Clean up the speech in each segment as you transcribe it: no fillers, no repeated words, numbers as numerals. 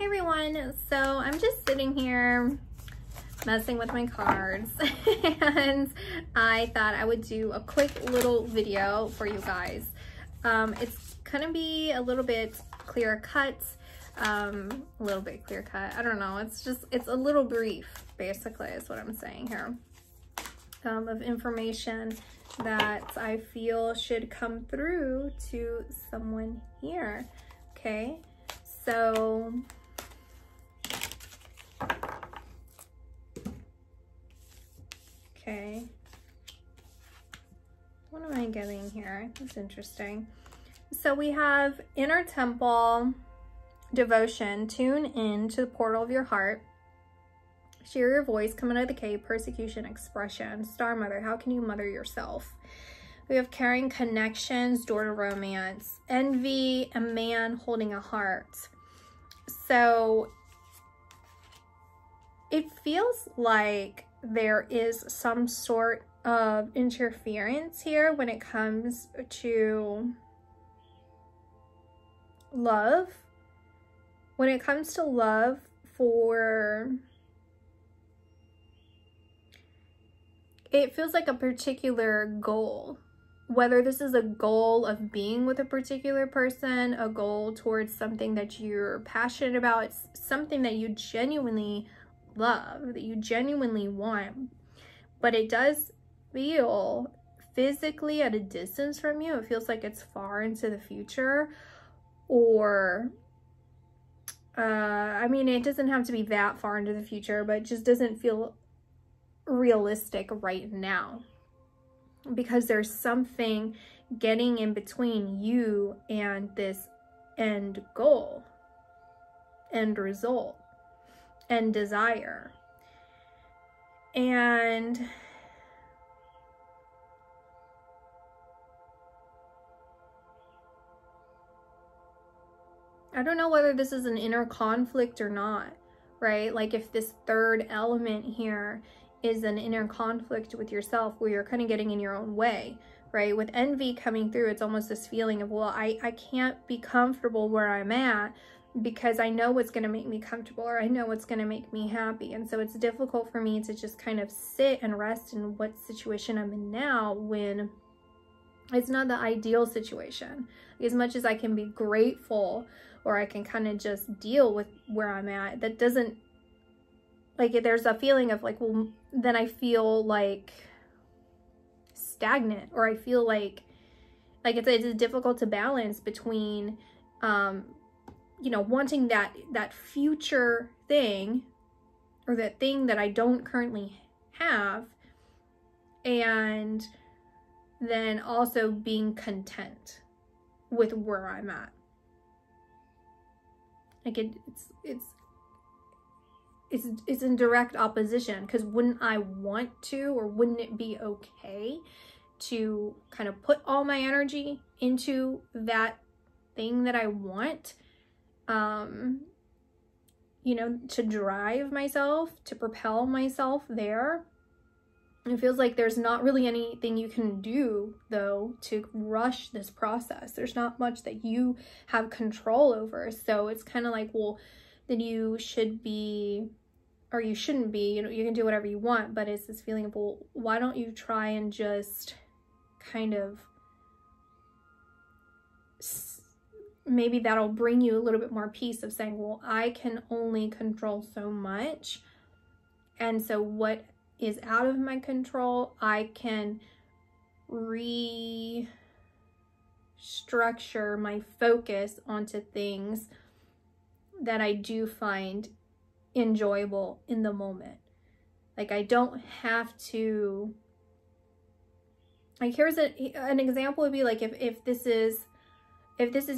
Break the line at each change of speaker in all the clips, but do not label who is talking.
Hey everyone, so I'm just sitting here messing with my cards and I thought I would do a quick little video for you guys. It's gonna be a little bit clear cut, I don't know, it's a little brief basically is what I'm saying here, of information that I feel should come through to someone here. Okay, so okay, what am I getting here? That's interesting. So we have inner temple, devotion, tune in to the portal of your heart, share your voice, come out of the cave, persecution, expression, star mother, how can you mother yourself? We have caring connections, door to romance, envy, a man holding a heart. So it feels like there is some sort of interference here when it comes to love. When it comes to love, it feels like a particular goal. Whether this is a goal of being with a particular person, a goal towards something that you're passionate about, it's something that you genuinely love, that you genuinely want, but it does feel physically at a distance from you. It feels like it's far into the future, or I mean, it doesn't have to be that far into the future, but it just doesn't feel realistic right now, because there's something getting in between you and this end goal, end result, and desire. And I don't know whether this is an inner conflict or not, right? Like if this third element here is an inner conflict with yourself where you're kind of getting in your own way, right? With envy coming through, it's almost this feeling of, well, I can't be comfortable where I'm at because I know what's going to make me comfortable, or I know what's going to make me happy. And so it's difficult for me to just kind of sit and rest in what situation I'm in now when it's not the ideal situation. As much as I can be grateful, or I can kind of just deal with where I'm at, that doesn't, like, there's a feeling of like, well, then I feel like stagnant, or I feel like it's difficult to balance between, you know, wanting that future thing, or that thing that I don't currently have, and then also being content with where I'm at. Like it's in direct opposition, because wouldn't I want to, or wouldn't it be okay to kind of put all my energy into that thing that I want, you know, to drive myself, to propel myself there? It feels like there's not really anything you can do, though, to rush this process. There's not much that you have control over. So it's kind of like, well, then you should be, or you shouldn't be, you know, you can do whatever you want, but it's this feeling of, well, why don't you try and just kind of, maybe that'll bring you a little bit more peace of saying, well, I can only control so much. And so what is out of my control, I can restructure my focus onto things that I do find enjoyable in the moment. Like, I don't have to, like, here's an example would be like, if this is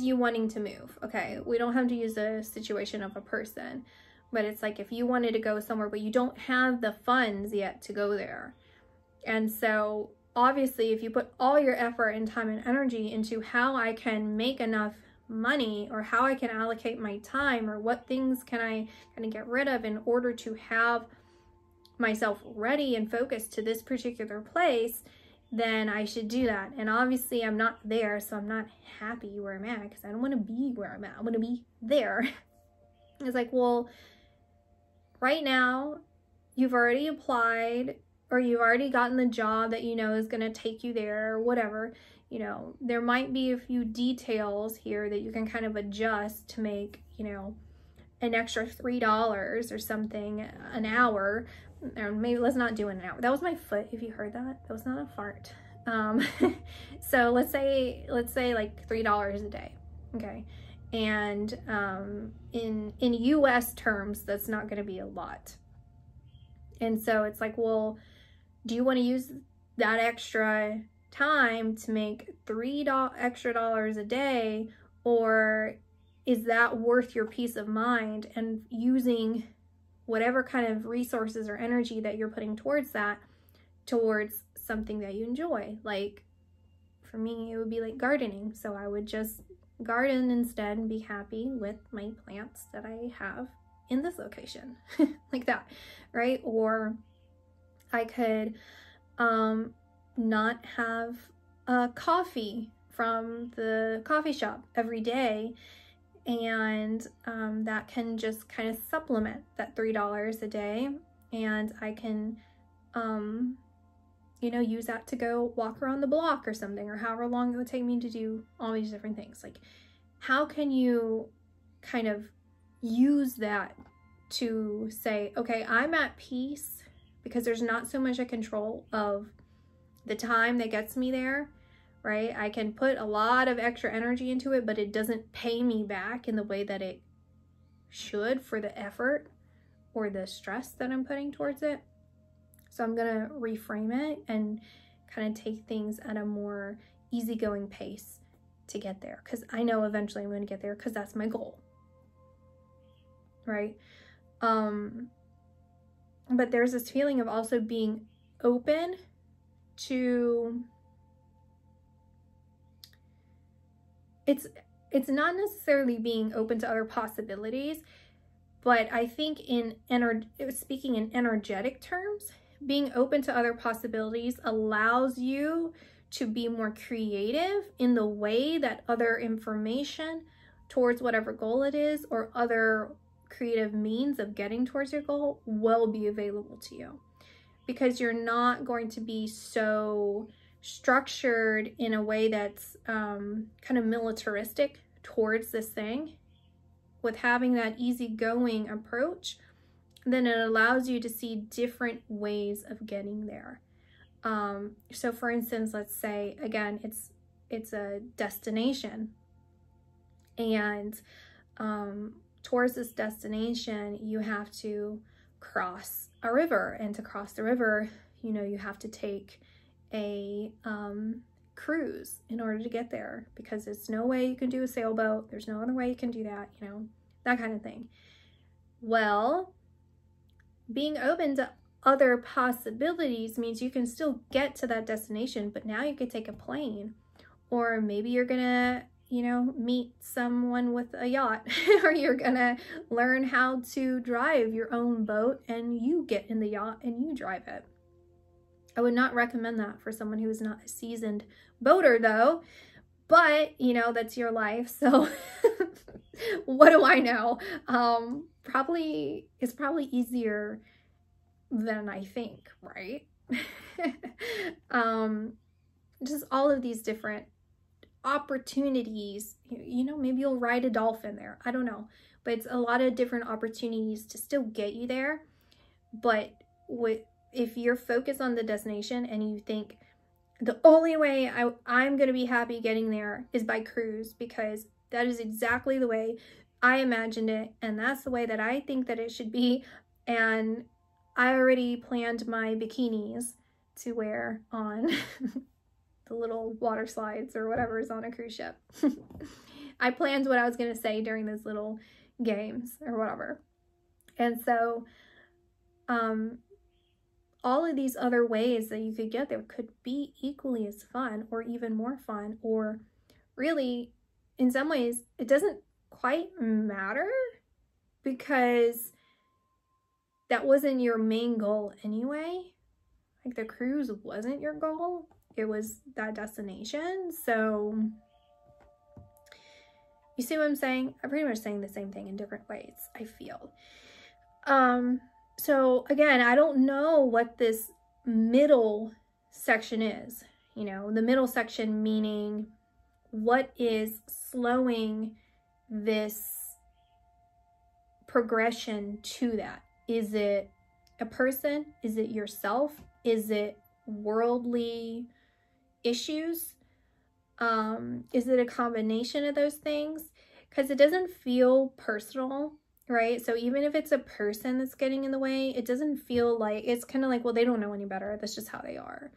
you wanting to move, okay, we don't have to use a situation of a person, but it's like if you wanted to go somewhere, but you don't have the funds yet to go there. And so obviously if you put all your effort and time and energy into how I can make enough money, or how I can allocate my time, or what things can I kind of get rid of in order to have myself ready and focused to this particular place, then I should do that. And obviously I'm not there, so I'm not happy where I'm at, because I don't want to be where I'm at. I want to be there. It's like, well, right now you've already applied, or you've already gotten the job that you know is going to take you there, or whatever. You know, there might be a few details here that you can kind of adjust to make, you know, an extra $3 or something an hour. Or maybe let's not do an hour. That was my foot, if you heard that. That was not a fart. So let's say like $3 a day. Okay. And in US terms, that's not going to be a lot. And so it's like, well, do you want to use that extra time to make $3 extra a day, or is that worth your peace of mind and using whatever kind of resources or energy that you're putting towards that towards something that you enjoy? Like for me, it would be like gardening. So I would just garden instead and be happy with my plants that I have in this location, like that, right? Or I could not have coffee from the coffee shop every day, and that can just kind of supplement that $3 a day, and I can you know, use that to go walk around the block or something, or however long it would take me to do all these different things. Like, how can you kind of use that to say, okay, I'm at peace because there's not so much a control of the time that gets me there, right? I can put a lot of extra energy into it, but it doesn't pay me back in the way that it should for the effort or the stress that I'm putting towards it. So I'm gonna reframe it and kind of take things at a more easygoing pace to get there, because I know eventually I'm going to get there, because that's my goal, right? But there's this feeling of also being open to, it's not necessarily being open to other possibilities, but I think speaking in energetic terms, being open to other possibilities allows you to be more creative in the way that other information towards whatever goal it is, or other creative means of getting towards your goal, will be available to you, because you're not going to be so structured in a way that's kind of militaristic towards this thing. With having that easygoing approach, then it allows you to see different ways of getting there. So for instance, let's say, again, it's a destination, and towards this destination, you have to cross a river, and to cross the river, you know, you have to take a cruise in order to get there, because there's no way you can do a sailboat. There's no other way you can do that, you know, that kind of thing. Well, being open to other possibilities means you can still get to that destination, but now you could take a plane, or maybe you're gonna, you know, meet someone with a yacht, or you're gonna learn how to drive your own boat and you get in the yacht and you drive it. I would not recommend that for someone who is not a seasoned boater though, but you know, that's your life, so what do I know? It's probably easier than I think, right? Just all of these different opportunities, you know, maybe you'll ride a dolphin there, I don't know, but it's a lot of different opportunities to still get you there. But if you're focused on the destination and you think the only way I'm gonna be happy getting there is by cruise, because that is exactly the way I imagined it, and that's the way that I think that it should be, and I already planned my bikinis to wear on the little water slides or whatever is on a cruise ship. I planned what I was going to say during those little games or whatever. And so all of these other ways that you could get there could be equally as fun, or even more fun, or really, in some ways, it doesn't quite matter, because that wasn't your main goal anyway. Like, the cruise wasn't your goal, it was that destination. So You see what I'm saying? I'm pretty much saying the same thing in different ways, I feel. So again, I don't know what this middle section is. You know, the middle section meaning what is slowing this progression to that? Is it a person? Is it yourself? Is it worldly issues? Is it a combination of those things? Because it doesn't feel personal, right? So even if it's a person that's getting in the way, it doesn't feel like, it's kind of like, well, they don't know any better. That's just how they are.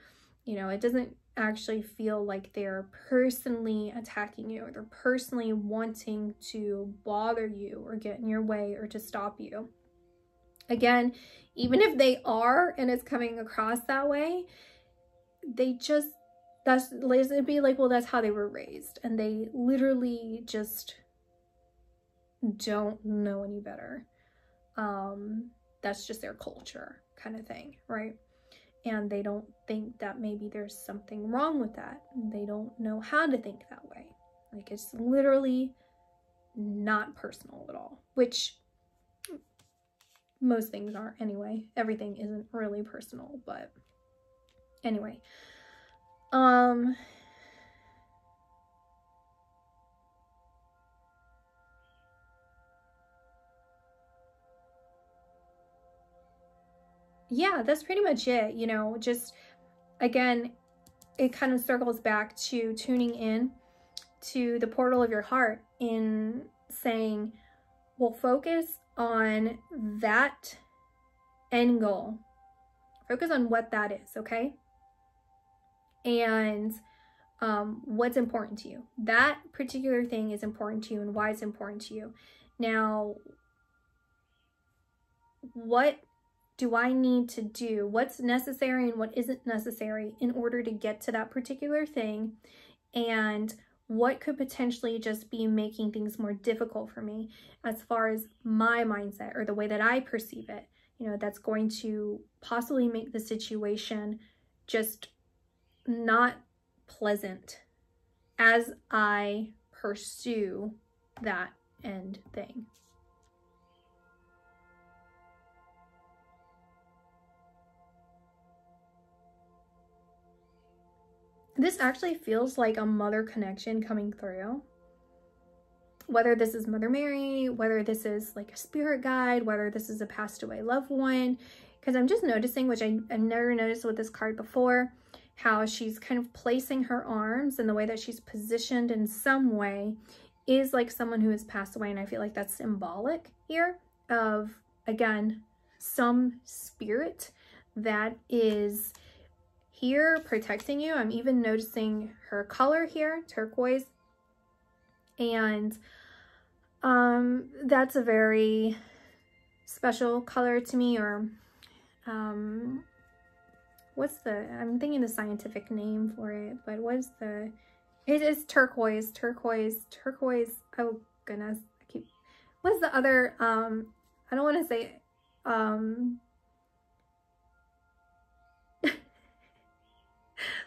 You know, it doesn't actually feel like they're personally attacking you, or they're personally wanting to bother you or get in your way or to stop you. Again, even if they are and it's coming across that way, they just, it'd be like, well, that's how they were raised, and they literally just don't know any better. That's just their culture kind of thing, right? And they don't think that maybe there's something wrong with that. They don't know how to think that way. Like, it's literally not personal at all, which most things aren't anyway. Everything isn't really personal, but anyway. Yeah, that's pretty much it. You know, just again, it kind of circles back to tuning in to the portal of your heart in saying, well, focus on that end goal. Focus on what that is, okay? And what's important to you. That particular thing is important to you and why it's important to you. Now, what do I need to do? What's necessary and what isn't necessary in order to get to that particular thing? And what could potentially just be making things more difficult for me as far as my mindset or the way that I perceive it? You know, that's going to possibly make the situation just not pleasant as I pursue that end thing. This actually feels like a mother connection coming through. Whether this is Mother Mary, whether this is like a spirit guide, whether this is a passed away loved one. Because I'm just noticing, which I've never noticed with this card before, how she's kind of placing her arms, and the way that she's positioned in some way is like someone who has passed away. And I feel like that's symbolic here of, again, some spirit that is here protecting you. I'm even noticing her color here, turquoise. And that's a very special color to me. Or what's the, I'm thinking the scientific name for it, but what is the, it is turquoise. Oh goodness, what's the other, I don't want to say,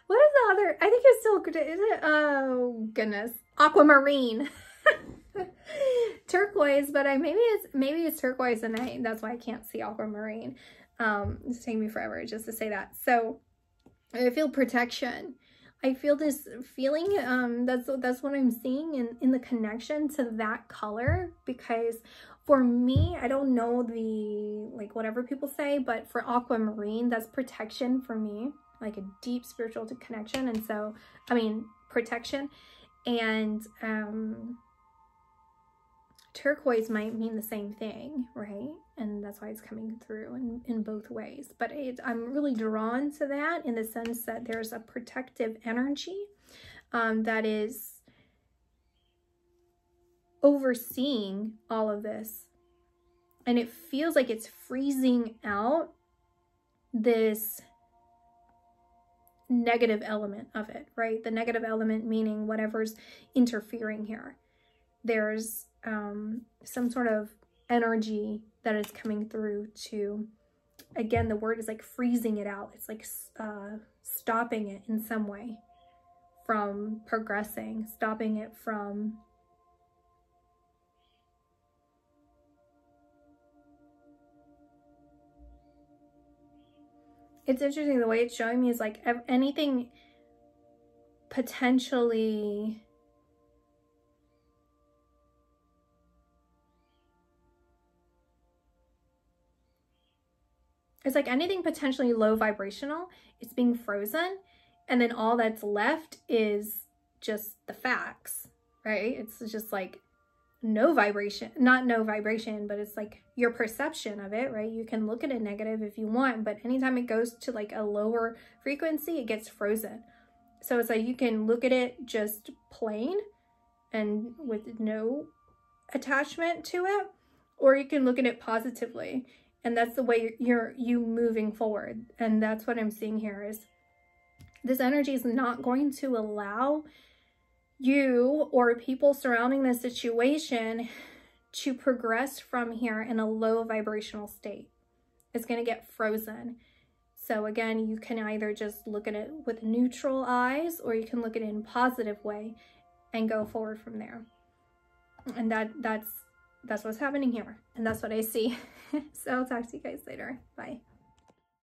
what is the other? I think it's still good. Is it? Oh goodness, aquamarine. Turquoise, but maybe it's turquoise, and that's why I can't see aquamarine. It's taking me forever just to say that. So I feel protection. I feel this feeling. That's what I'm seeing in the connection to that color, because for me, I don't know the, like, whatever people say, but for aquamarine, that's protection for me. Like a deep spiritual connection. And so, I mean, protection. And turquoise might mean the same thing, right? And that's why it's coming through in both ways. But I'm really drawn to that in the sense that there's a protective energy that is overseeing all of this. And it feels like it's freezing out this negative element of it, right? The negative element meaning whatever's interfering here. There's some sort of energy that is coming through to, again, the word is like freezing it out. It's like stopping it in some way from progressing, stopping it from it's interesting, the way it's showing me is like anything potentially it's like anything potentially low vibrational, it's being frozen, and then all that's left is just the facts, right? It's just like no vibration, not no vibration, but it's like your perception of it, right? You can look at it negative if you want, but anytime it goes to like a lower frequency, it gets frozen. So it's like you can look at it just plain and with no attachment to it, or you can look at it positively. And that's the way you moving forward. And that's what I'm seeing here is this energy is not going to allow you or people surrounding the situation to progress from here in a low vibrational state. It's going to get frozen. So again, you can either just look at it with neutral eyes, or you can look at it in a positive way and go forward from there. And that's what's happening here. And that's what I see. So I'll talk to you guys later. Bye.